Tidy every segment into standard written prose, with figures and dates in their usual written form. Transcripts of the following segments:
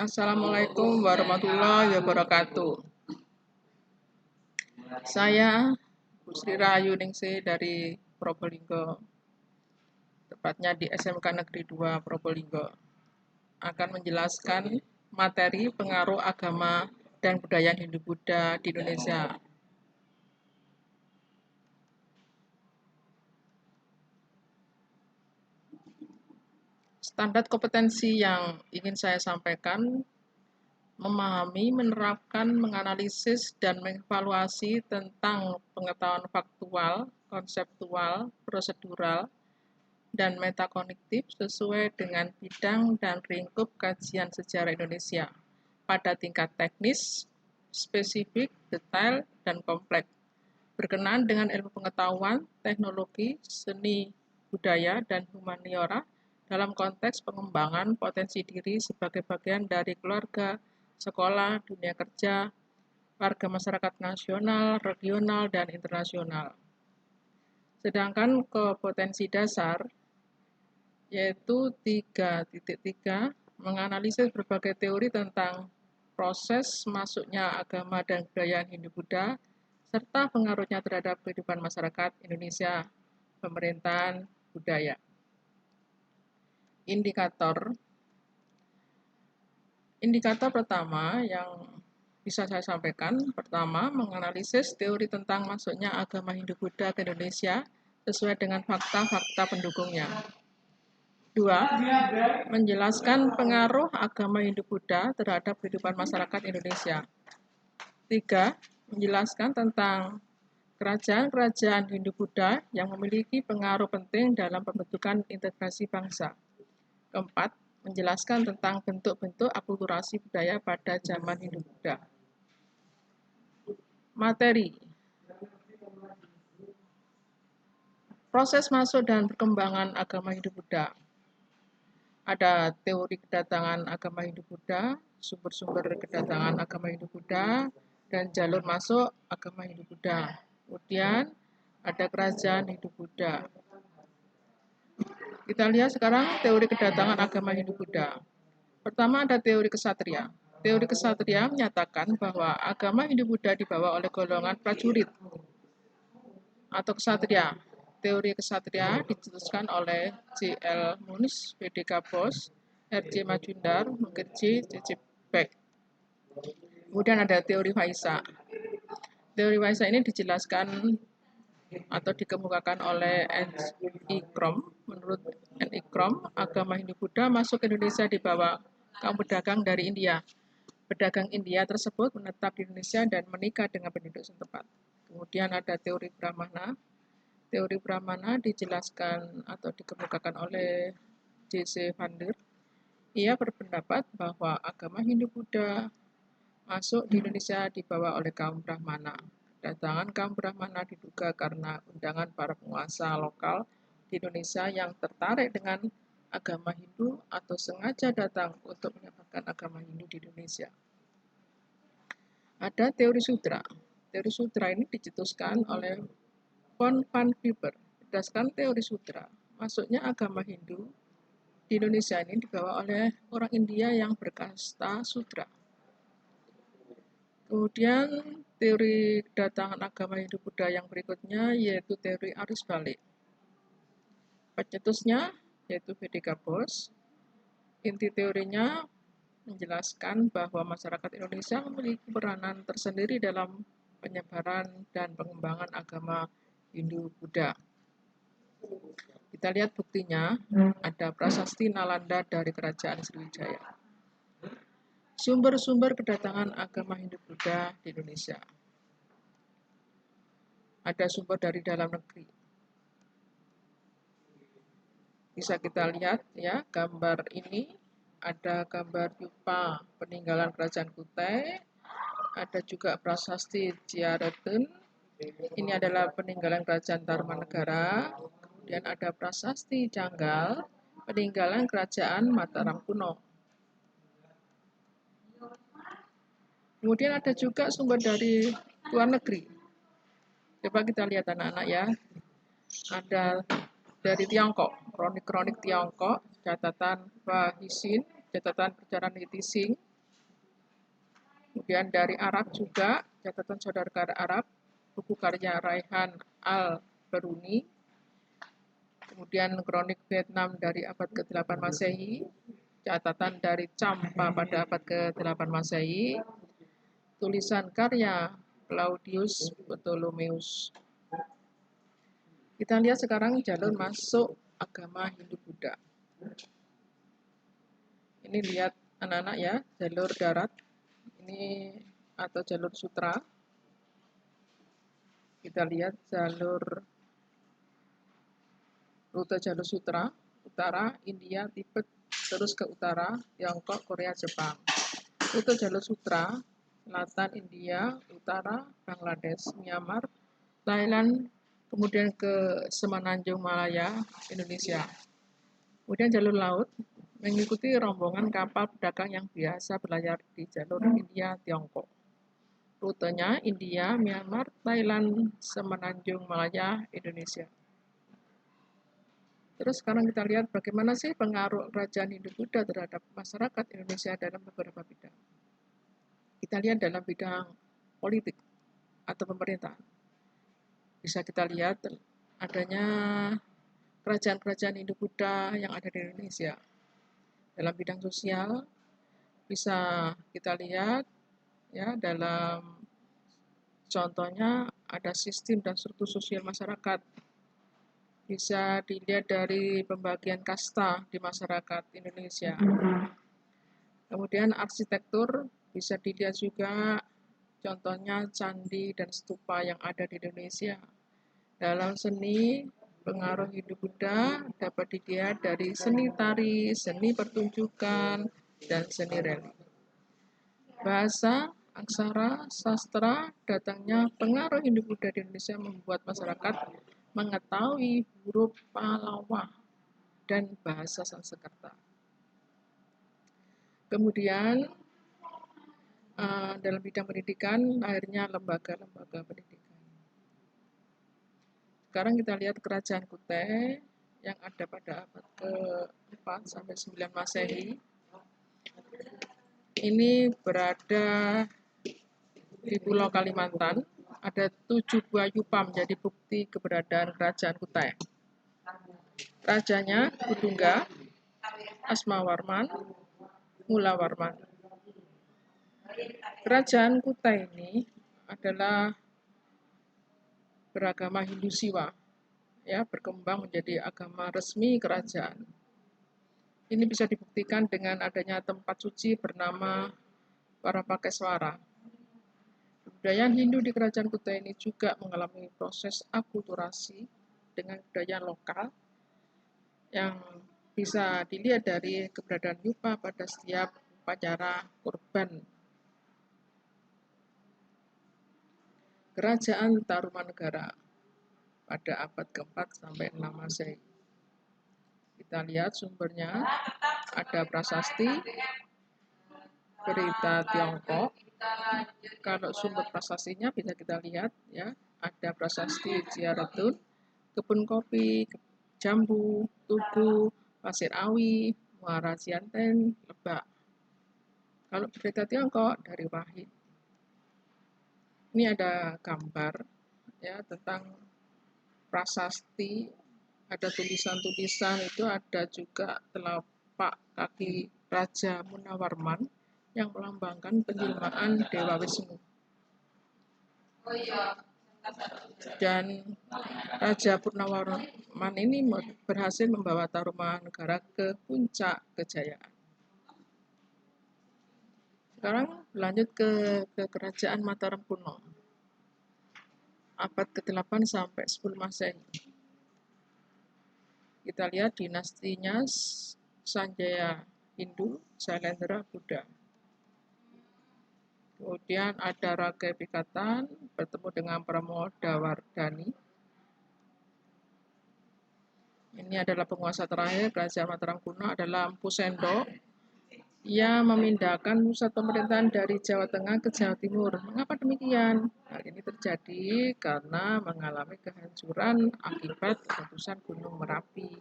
Assalamualaikum warahmatullahi wabarakatuh. Saya Bu Sri Rahayu Ningsih dari Probolinggo, tepatnya di SMK Negeri 2 Probolinggo, akan menjelaskan materi pengaruh agama dan budaya Hindu-Buddha di Indonesia. Standar kompetensi yang ingin saya sampaikan memahami, menerapkan, menganalisis, dan mengevaluasi tentang pengetahuan faktual, konseptual, prosedural, dan metakognitif sesuai dengan bidang dan lingkup kajian sejarah Indonesia pada tingkat teknis, spesifik, detail, dan kompleks, berkenaan dengan ilmu pengetahuan, teknologi, seni, budaya, dan humaniora dalam konteks pengembangan potensi diri sebagai bagian dari keluarga, sekolah, dunia kerja, warga masyarakat nasional, regional, dan internasional. Sedangkan kompetensi dasar yaitu 3.3 menganalisis berbagai teori tentang proses masuknya agama dan budaya Hindu-Buddha serta pengaruhnya terhadap kehidupan masyarakat Indonesia, pemerintahan, budaya. Indikator pertama yang bisa saya sampaikan, pertama, menganalisis teori tentang masuknya agama Hindu-Buddha ke Indonesia sesuai dengan fakta-fakta pendukungnya. 2. Menjelaskan pengaruh agama Hindu-Buddha terhadap kehidupan masyarakat Indonesia. 3. Menjelaskan tentang kerajaan-kerajaan Hindu-Buddha yang memiliki pengaruh penting dalam pembentukan integrasi bangsa. 4. Menjelaskan tentang bentuk-bentuk akulturasi budaya pada zaman Hindu-Buddha. Materi. Proses masuk dan perkembangan agama Hindu-Buddha. Ada teori kedatangan agama Hindu-Buddha, sumber-sumber kedatangan agama Hindu-Buddha, dan jalur masuk agama Hindu-Buddha. Kemudian ada kerajaan Hindu-Buddha. Kita lihat sekarang teori kedatangan agama Hindu-Buddha. Pertama ada teori kesatria. Teori kesatria menyatakan bahwa agama Hindu-Buddha dibawa oleh golongan prajurit atau kesatria. Teori kesatria dicetuskan oleh J.L. Munz, B.D.K. Bos, R.J. Majumdar, Mukherjee, C.C. Beck. Kemudian ada teori Vaisa. Teori Vaisa ini dijelaskan atau dikemukakan oleh N.I. Krom. Menurut N.I. Krom, agama Hindu-Buddha masuk ke Indonesia dibawa kaum pedagang dari India. Pedagang India tersebut menetap di Indonesia dan menikah dengan penduduk setempat. Kemudian ada teori Brahmana. Teori Brahmana dijelaskan atau dikemukakan oleh J.C. Vander. Ia berpendapat bahwa agama Hindu-Buddha masuk di Indonesia dibawa oleh kaum Brahmana. Kedatangan kaum Brahmana diduga karena undangan para penguasa lokal di Indonesia yang tertarik dengan agama Hindu atau sengaja datang untuk menyebarkan agama Hindu di Indonesia. Ada teori sutra. Teori sutra ini dicetuskan oleh von Van Vibber. Berdasarkan teori sutra, masuknya agama Hindu di Indonesia ini dibawa oleh orang India yang berkasta sutra. Kemudian teori kedatangan agama Hindu-Buddha yang berikutnya yaitu teori arus balik. Pencetusnya yaitu B.D.K. Bos. Inti teorinya menjelaskan bahwa masyarakat Indonesia memiliki peranan tersendiri dalam penyebaran dan pengembangan agama Hindu-Buddha. Kita lihat buktinya, ada prasasti Nalanda dari Kerajaan Sriwijaya. Sumber-sumber kedatangan agama Hindu-Buddha di Indonesia. Ada sumber dari dalam negeri. Bisa kita lihat ya, gambar ini ada gambar yupa peninggalan Kerajaan Kutai, ada juga prasasti Ciaretun. Ini adalah peninggalan Kerajaan Tarumanegara. Kemudian ada prasasti Canggal, peninggalan Kerajaan Mataram kuno. Kemudian ada juga sumber dari luar negeri. Coba kita lihat anak-anak ya. Ada dari Tiongkok, kronik-kronik Tiongkok, catatan Fahisin, catatan perjalanan Yitising, Kemudian dari Arab juga, catatan saudara Arab, buku karya Raihan Al-Beruni, kemudian kronik Vietnam dari abad ke-8 Masehi, catatan dari Champa pada abad ke-8 Masehi, tulisan karya Claudius Ptolemeus. Kita lihat sekarang jalur masuk agama Hindu-Buddha. Ini lihat anak-anak ya, jalur darat ini atau jalur sutra. Kita lihat rute jalur sutra, utara, India, Tibet, terus ke utara, Tiongkok, Korea, Jepang. Rute jalur sutra, selatan India, utara, Bangladesh, Myanmar, Thailand, kemudian ke Semenanjung Malaya, Indonesia. Kemudian jalur laut, mengikuti rombongan kapal pedagang yang biasa berlayar di jalur India, Tiongkok. Rutenya India, Myanmar, Thailand, Semenanjung Malaya, Indonesia. Terus sekarang kita lihat bagaimana sih pengaruh kerajaan Hindu-Buddha terhadap masyarakat Indonesia dalam beberapa bidang. Kita lihat dalam bidang politik atau pemerintahan. Bisa kita lihat adanya kerajaan-kerajaan Hindu-Buddha yang ada di Indonesia. Dalam bidang sosial bisa kita lihat ya dalam contohnya ada sistem dan struktur sosial masyarakat. Bisa dilihat dari pembagian kasta di masyarakat Indonesia. Kemudian arsitektur bisa dilihat juga contohnya candi dan stupa yang ada di Indonesia. Dalam seni, pengaruh Hindu-Buddha dapat dilihat dari seni tari, seni pertunjukan, dan seni religi. Bahasa, aksara, sastra, datangnya pengaruh Hindu-Buddha di Indonesia membuat masyarakat mengetahui huruf Pallava dan bahasa Sanskerta. Kemudian dalam bidang pendidikan, akhirnya lembaga-lembaga pendidikan. Sekarang kita lihat kerajaan Kutai yang ada pada abad ke-4 sampai 9 Masehi. Ini berada di Pulau Kalimantan. Ada 7 buah yupa menjadi bukti keberadaan kerajaan Kutai. Rajanya Kudungga, Asmawarman, Mulawarman. Kerajaan Kutai ini adalah beragama Hindu Siwa, ya, berkembang menjadi agama resmi kerajaan. Ini bisa dibuktikan dengan adanya tempat suci bernama Parapakeswara. Kebudayaan Hindu di kerajaan Kutai ini juga mengalami proses akulturasi dengan budaya lokal yang bisa dilihat dari keberadaan yupa pada setiap upacara kurban. Kerajaan Tarumanegara pada abad ke-4 sampai 6 Masehi. Kita lihat sumbernya, ada prasasti, berita Tiongkok. Kalau sumber prasastinya bisa kita lihat ya, ada prasasti Jiaratun, kebun kopi, jambu, tugu, pasir awi, muara Sianten, Lebak. Kalau berita Tiongkok dari Wahid. Ini ada gambar ya tentang prasasti, ada tulisan-tulisan itu, ada juga telapak kaki Raja Munawarman yang melambangkan penjelmaan Dewa Wisnu. Dan Raja Purnawarman ini berhasil membawa Tarumanegara ke puncak kejayaan. Sekarang lanjut ke kerajaan Mataram kuno. Abad ke-8 sampai 10 Masehi. Kita lihat dinastinya Sanjaya Hindu, Sailendra Buddha. Kemudian ada Raga Pikatan bertemu dengan Pramodawardhani. Ini adalah penguasa terakhir kerajaan Mataram kuno adalah Empu Sendok. Ia memindahkan pusat pemerintahan dari Jawa Tengah ke Jawa Timur. Mengapa demikian? Hal ini terjadi karena mengalami kehancuran akibat letusan Gunung Merapi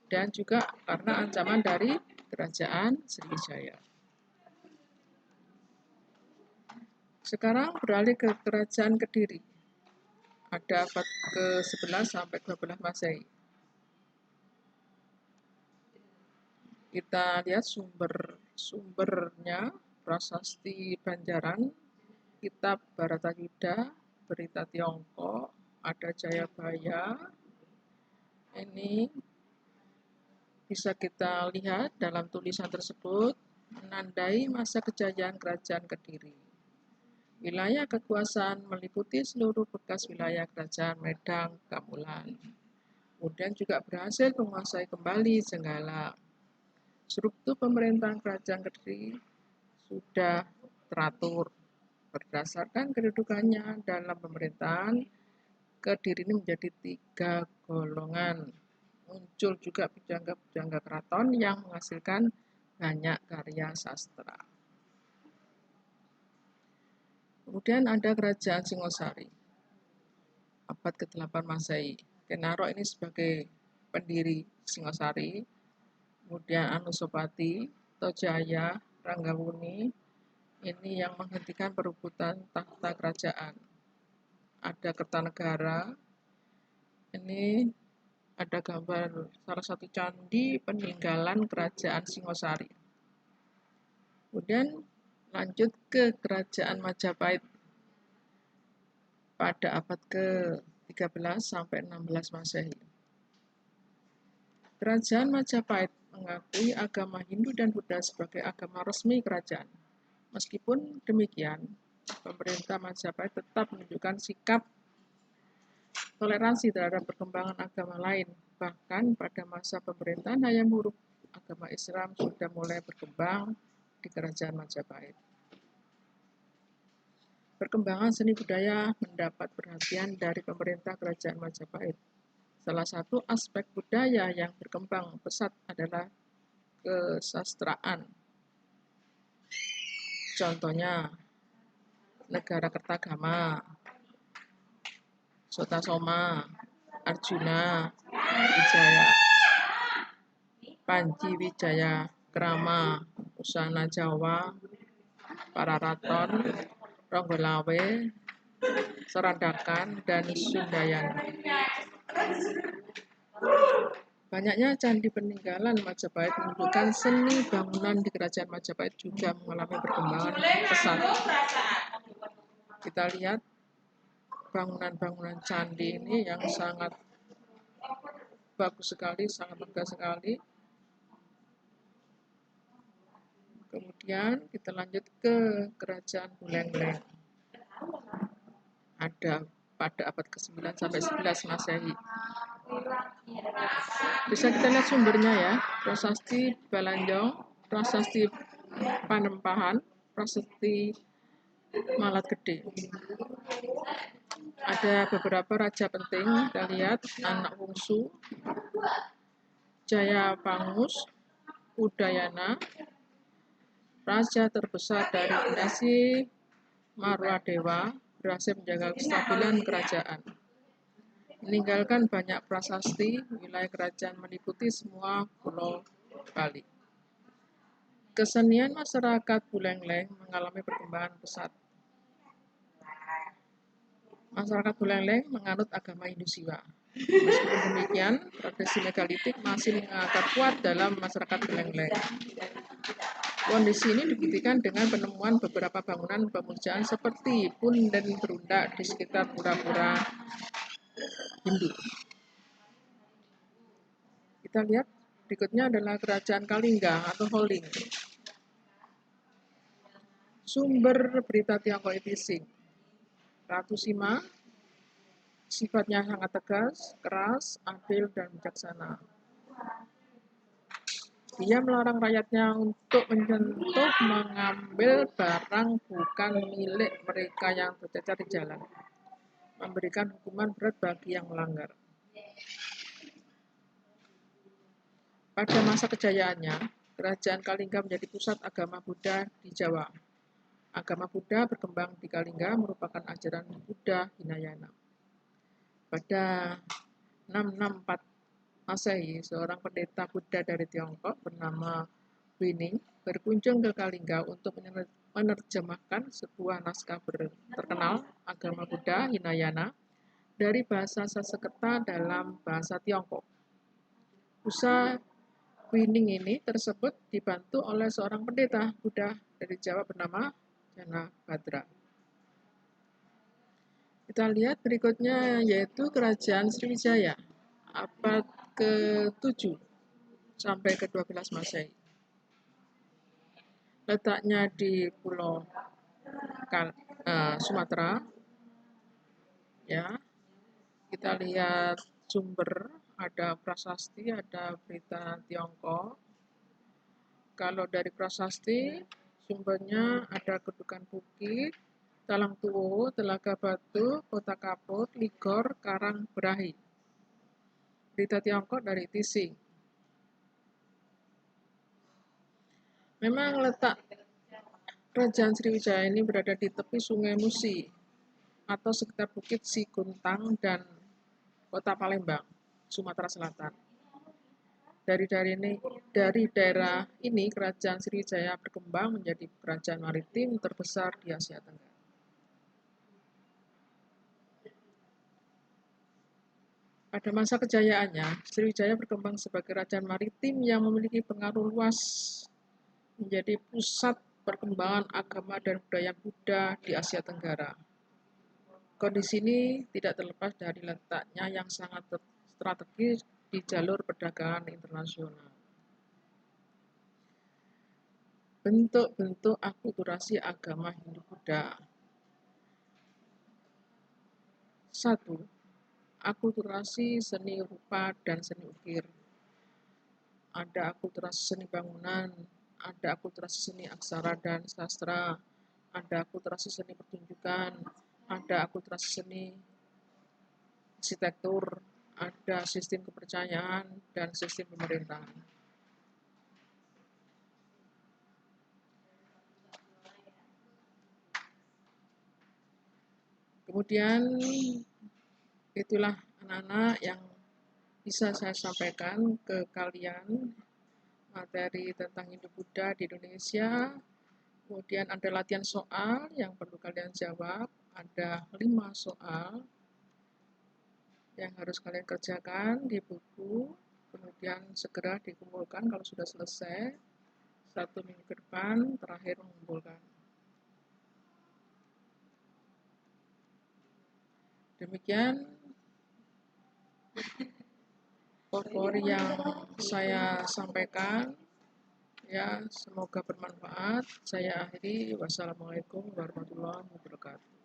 dan juga karena ancaman dari kerajaan Sriwijaya. Sekarang beralih ke Kerajaan Kediri. Ada abad ke-11 sampai 12 Masehi. Kita lihat sumbernya Prasasti Banjaran, Kitab Bharatayuddha, Berita Tiongkok, ada Jayabaya. Ini bisa kita lihat dalam tulisan tersebut menandai masa kejayaan Kerajaan Kediri. Wilayah kekuasaan meliputi seluruh bekas wilayah Kerajaan Medang, Kamulan. Kemudian juga berhasil menguasai kembali Jenggala. Struktur pemerintahan Kerajaan Kediri sudah teratur berdasarkan kedudukannya dalam pemerintahan. Kediri ini menjadi 3 golongan. Muncul juga pujangga-pujangga keraton yang menghasilkan banyak karya sastra. Kemudian ada Kerajaan Singosari, abad ke-8 Masehi. Kenaro ini sebagai pendiri Singosari. Kemudian Anusapati, Tojaya, Ranggawuni, ini yang menghentikan perebutan tahta kerajaan. Ada Kertanegara, ini ada gambar salah satu candi peninggalan Kerajaan Singosari. Kemudian lanjut ke Kerajaan Majapahit pada abad ke-13 sampai 16 Masehi. Kerajaan Majapahit mengakui agama Hindu dan Buddha sebagai agama resmi kerajaan. Meskipun demikian, pemerintah Majapahit tetap menunjukkan sikap toleransi terhadap perkembangan agama lain. Bahkan pada masa pemerintahan Hayam Wuruk, agama Islam sudah mulai berkembang di Kerajaan Majapahit. Perkembangan seni budaya mendapat perhatian dari pemerintah Kerajaan Majapahit. Salah satu aspek budaya yang berkembang pesat adalah kesastraan. Contohnya, Negara Kertagama, Sotasoma, Arjuna, Wijaya, Panji Wijaya Krama, Usana Jawa, Pararaton, Ronggolawe, Serandakan, dan Sundayana. Banyaknya candi peninggalan Majapahit menunjukkan seni bangunan di Kerajaan Majapahit juga mengalami perkembangan pesat. Kita lihat bangunan-bangunan candi ini yang sangat bagus sekali, sangat megah sekali. Kemudian kita lanjut ke Kerajaan Buleleng. Ada pada abad ke-9 sampai 11 Masehi. Bisa kita lihat sumbernya ya, Prasasti Balanjong, Prasasti Panempahan, Prasasti Malat Gede. Ada beberapa raja penting, kita lihat Anak Wungsu, Jayapangus, Udayana, raja terbesar dari dinasti Marwadewa, berhasil menjaga kestabilan kerajaan. Meninggalkan banyak prasasti, wilayah kerajaan meliputi semua pulau Bali. Kesenian masyarakat Buleleng mengalami perkembangan pesat. Masyarakat Buleleng menganut agama Hindu Siwa. Meskipun demikian, tradisi megalitik masih mengakar kuat dalam masyarakat Buleleng. Kondisi ini dibuktikan dengan penemuan beberapa bangunan pemujaan seperti punden berundak di sekitar pura-pura Hindu. Kita lihat berikutnya adalah Kerajaan Kalingga atau Holing. Sumber berita Tiongkok Edisi. Ratu Sima sifatnya sangat tegas, keras, adil, dan bijaksana. Dia melarang rakyatnya untuk menyentuh, mengambil barang bukan milik mereka yang tercecer di jalan. Memberikan hukuman berat bagi yang melanggar. Pada masa kejayaannya, Kerajaan Kalingga menjadi pusat agama Buddha di Jawa. Agama Buddha berkembang di Kalingga merupakan ajaran Buddha Hinayana. Pada 664 Masehi, seorang pendeta Buddha dari Tiongkok bernama Wining berkunjung ke Kalingga untuk menerjemahkan sebuah naskah terkenal agama Buddha, Hinayana, dari bahasa Sanskerta dalam bahasa Tiongkok. Usaha Winning ini tersebut dibantu oleh seorang pendeta Buddha dari Jawa bernama Jana Badra. Kita lihat berikutnya yaitu Kerajaan Sriwijaya abad ke-7 sampai ke-12 Masehi. Letaknya di Pulau Sumatera. Ya, kita lihat sumber, ada prasasti, ada berita Tiongkok. Kalau dari prasasti, sumbernya ada Kedukan Bukit, Talang Tuwo, Telaga Batu, Kota Kapur, Ligor, Karang Berahi. Berita Tiongkok dari Tising. Memang letak Kerajaan Sriwijaya ini berada di tepi Sungai Musi atau sekitar Bukit Siguntang dan Kota Palembang, Sumatera Selatan. Dari daerah ini, Kerajaan Sriwijaya berkembang menjadi kerajaan maritim terbesar di Asia Tenggara. Pada masa kejayaannya, Sriwijaya berkembang sebagai kerajaan maritim yang memiliki pengaruh luas menjadi pusat perkembangan agama dan budaya Buddha di Asia Tenggara. Kondisi ini tidak terlepas dari letaknya yang sangat strategis di jalur perdagangan internasional. Bentuk-bentuk akulturasi agama Hindu-Buddha. 1. Akulturasi seni rupa dan seni ukir. Ada akulturasi seni bangunan, ada akulturasi seni aksara dan sastra, ada akulturasi seni pertunjukan, ada akulturasi seni arsitektur, ada sistem kepercayaan, dan sistem pemerintahan. Kemudian itulah anak-anak yang bisa saya sampaikan ke kalian materi tentang Hindu-Buddha di Indonesia. Kemudian ada latihan soal yang perlu kalian jawab. Ada 5 soal yang harus kalian kerjakan di buku. Kemudian segera dikumpulkan kalau sudah selesai. 1 minggu ke depan terakhir mengumpulkan. Demikian popor yang saya sampaikan. Ya, semoga bermanfaat. Saya akhiri. Wassalamualaikum warahmatullahi wabarakatuh.